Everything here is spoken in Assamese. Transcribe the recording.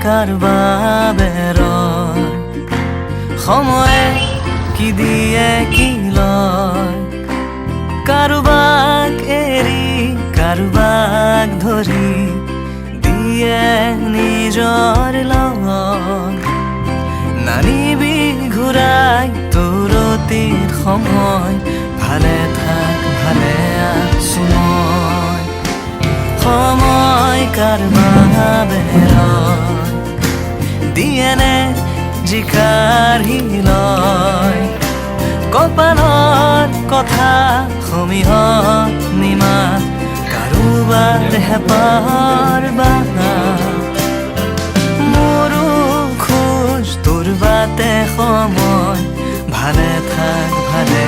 কারবাবে রয় সময়ে কি দিয়ে কি লয় কারুবাক এরি কারুবাক ধরি দিয়ে নিজর লয় নানিবি ঘুরাই তোরতির সময় ভালে থাক ভালে আছো মই সময় কারবাবে রয় দিয়েনে জিকাৰি লয় কপালৰ কথা সমীহত নিমা কাৰোবাৰ হেঁপাহৰ বানা মোৰো খোজ তোৰ বাটে সময় ভালে থাক ভালে